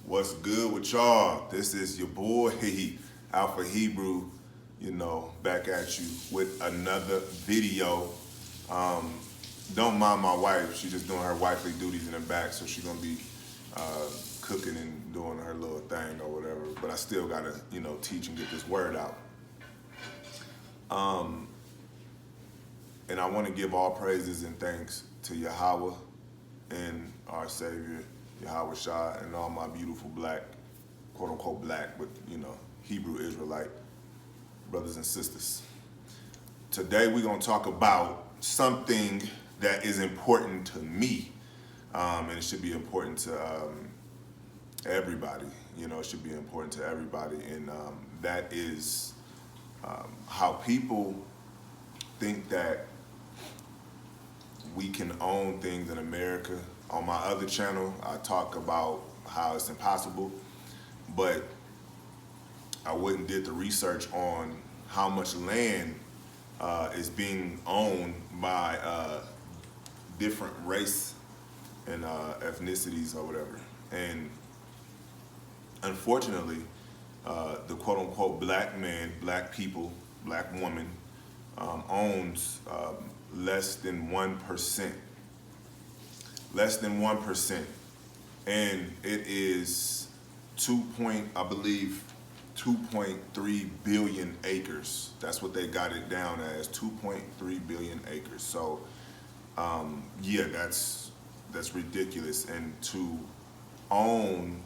What's good with y'all? This is your boy, Alphahebrew, back at you with another video. Don't mind my wife. She's just doing her wifely duties in the back, so she's going to be cooking and doing her little thing or whatever. But I still got to, teach and get this word out. And I want to give all praises and thanks to Yahweh and our Savior, Yahawashi, and all my beautiful black, quote unquote black, but Hebrew Israelite brothers and sisters. Today we're going to talk about something that is important to me, and it should be important to everybody. It should be important to everybody, and that is how people think that we can own things in America. On my other channel, I talk about how it's impossible, but I went and did the research on how much land is being owned by different race and ethnicities or whatever. And unfortunately, the quote unquote black man, black people, black woman owns less than 1%. Less than 1%. And it is 2.3 billion acres. That's what they got it down as, 2.3 billion acres. So yeah, that's ridiculous. And to own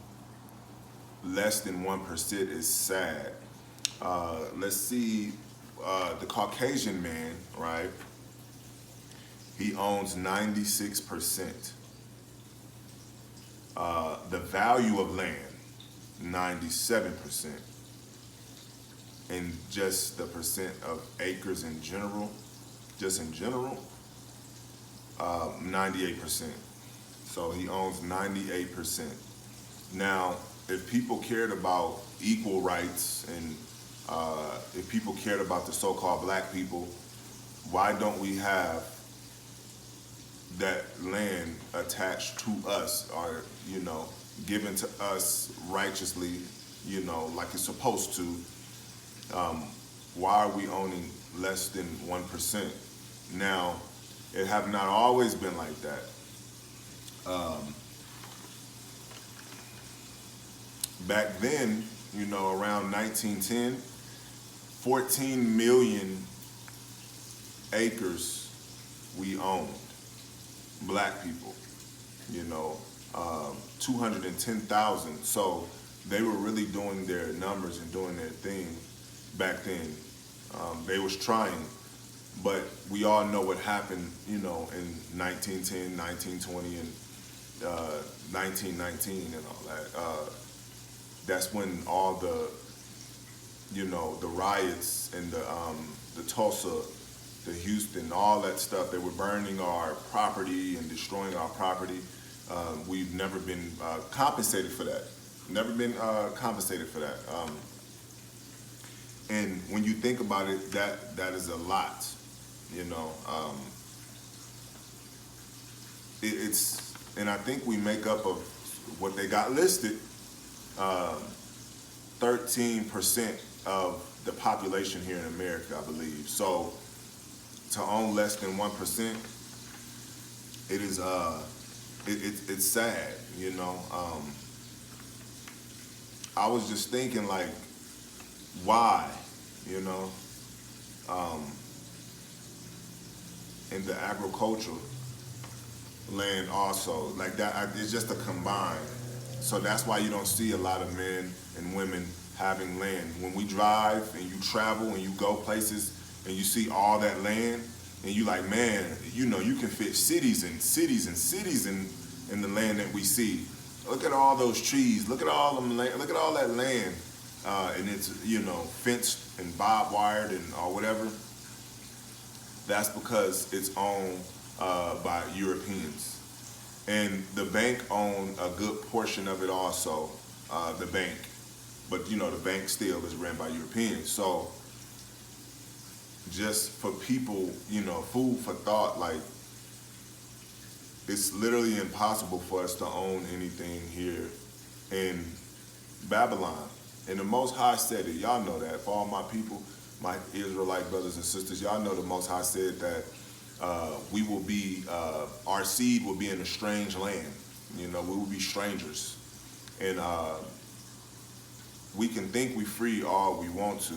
less than 1% is sad. Let's see, the Caucasian man, right? He owns 96%. The value of land, 97%. And just the percent of acres in general, 98%. So he owns 98%. Now, if people cared about equal rights and if people cared about the so-called black people, why don't we have that land attached to us, or given to us righteously, like it's supposed to? Why are we owning less than 1%? Now, it have not always been like that. Back then, around 1910, 14 million acres we owned. Black people, 210,000. So they were really doing their numbers and doing their thing back then. They was trying, but we all know what happened, in 1910, 1920, and 1919 and all that. That's when all the, the riots and the Tulsa, the Houston, all that stuff, they were burning our property and destroying our property. We've never been compensated for that. Never been compensated for that. And when you think about it, that is a lot. It's, and I think we make up of what they got listed, 13% of the population here in America, I believe. So to own less than 1%, it is it's sad, I was just thinking, like, why, in the agricultural land also, like that, it's just a combined. So that's why you don't see a lot of men and women having land. When we drive and you travel and you go places and you see all that land, and you like, man, you can fit cities and cities and cities in the land that we see. Look at all those trees. Look at all them land. Look at all that land, and it's fenced and barbed wired and or whatever. That's because it's owned by Europeans, and the bank owned a good portion of it also. The bank, but the bank still is ran by Europeans. So just for people, food for thought, like, it's literally impossible for us to own anything here in Babylon. And the Most High said it. Y'all know that. For all my people, my Israelite brothers and sisters, y'all know the Most High said that we will be, our seed will be in a strange land. You know, we will be strangers. And we can think we free all we want to.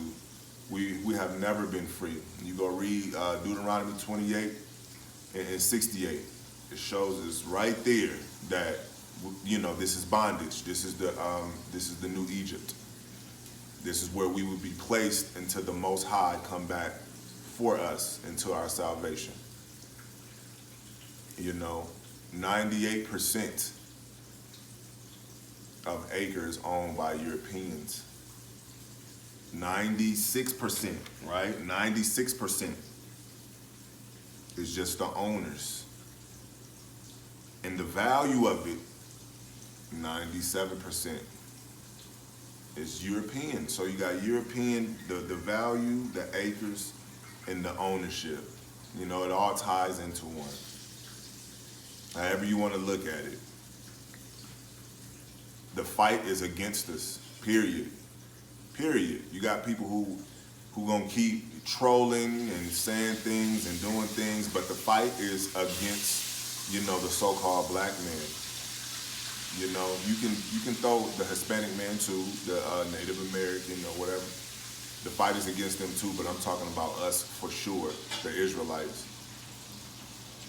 We have never been free. You go read Deuteronomy 28 and 68. It shows us right there that, you know, this is bondage. This is the new Egypt. This is where we would be placed until the Most High come back for us into our salvation. You know, 98% of acres owned by Europeans. 96%, right? 96% is just the owners. And the value of it, 97% is European. So you got European, the value, the acres, and the ownership. You know, it all ties into one. However you want to look at it. The fight is against us, period. Period. You got people who gonna keep trolling and saying things and doing things, but the fight is against, you know, the so-called black man. You know, you can throw the Hispanic man too, the Native American or whatever. The fight is against them too, but I'm talking about us for sure, the Israelites.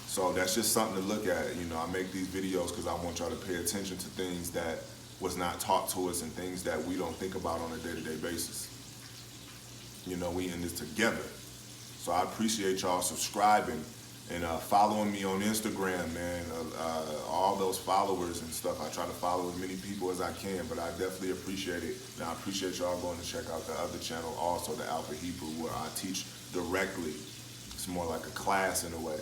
So that's just something to look at. You know, I make these videos because I want y'all to pay attention to things that was not taught to us and things that we don't think about on a day-to-day basis. You know, we in this together. So I appreciate y'all subscribing and following me on Instagram, man. All those followers and stuff. I try to follow as many people as I can, but I definitely appreciate it. And I appreciate y'all going to check out the other channel also, the Alphahebrew, where I teach directly. It's more like a class in a way.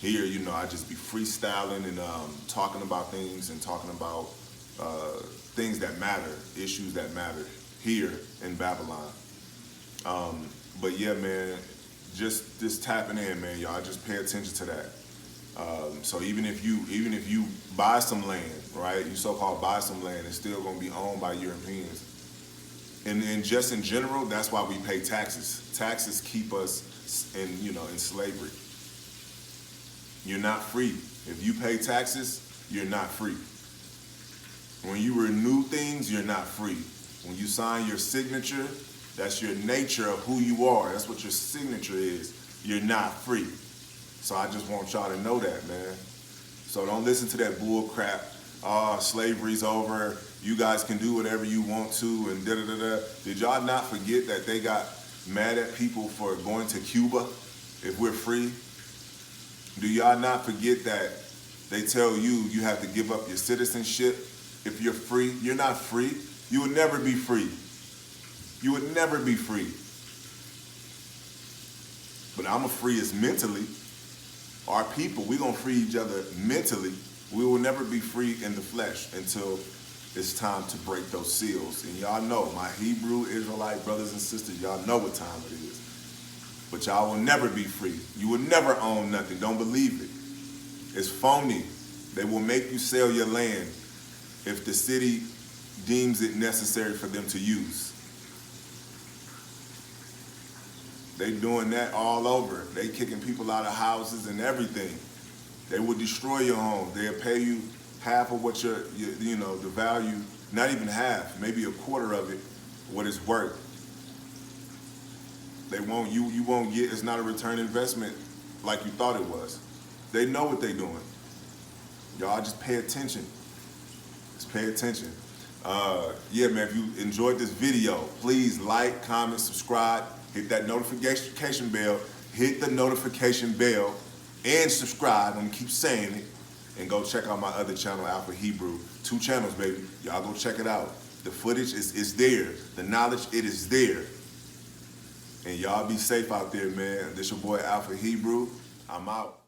Here, you know, I just be freestyling and talking about things and talking about things that matter, issues that matter here in Babylon. But yeah, man, just tapping in, man, y'all. Just pay attention to that. So even if you buy some land, right? You so-called buy some land, it's still gonna be owned by Europeans. And just in general, that's why we pay taxes. Taxes keep us in slavery. You're not free. If you pay taxes, you're not free. When you renew things, you're not free. When you sign your signature, that's your nature of who you are. That's what your signature is. You're not free. So I just want y'all to know that, man. So don't listen to that bull crap. Oh, slavery's over. You guys can do whatever you want to and da-da-da-da. Did y'all not forget that they got mad at people for going to Cuba if we're free? Do y'all not forget that they tell you have to give up your citizenship if you're free? You're not free. You would never be free. You would never be free. But I'm free as mentally. Our people, we're going to free each other mentally. We will never be free in the flesh until it's time to break those seals. And y'all know, my Hebrew Israelite brothers and sisters, y'all know what time it is. But y'all will never be free. You will never own nothing. Don't believe it. It's phony. They will make you sell your land if the city deems it necessary for them to use. They doing that all over. They kicking people out of houses and everything. They will destroy your home. They'll pay you half of what your the value, not even half, maybe a quarter of it, what it's worth. They won't, you won't get, it's not a return investment like you thought it was. They know what they're doing. Y'all just pay attention. Just pay attention. Yeah, man, if you enjoyed this video, please like, comment, subscribe, hit that notification bell, hit the notification bell, and subscribe. I'm gonna keep saying it. And go check out my other channel, Alphahebrew. 2 channels, baby. Y'all go check it out. The footage is there. The knowledge, it is there. And y'all be safe out there, man. This your boy, Alphahebrew. I'm out.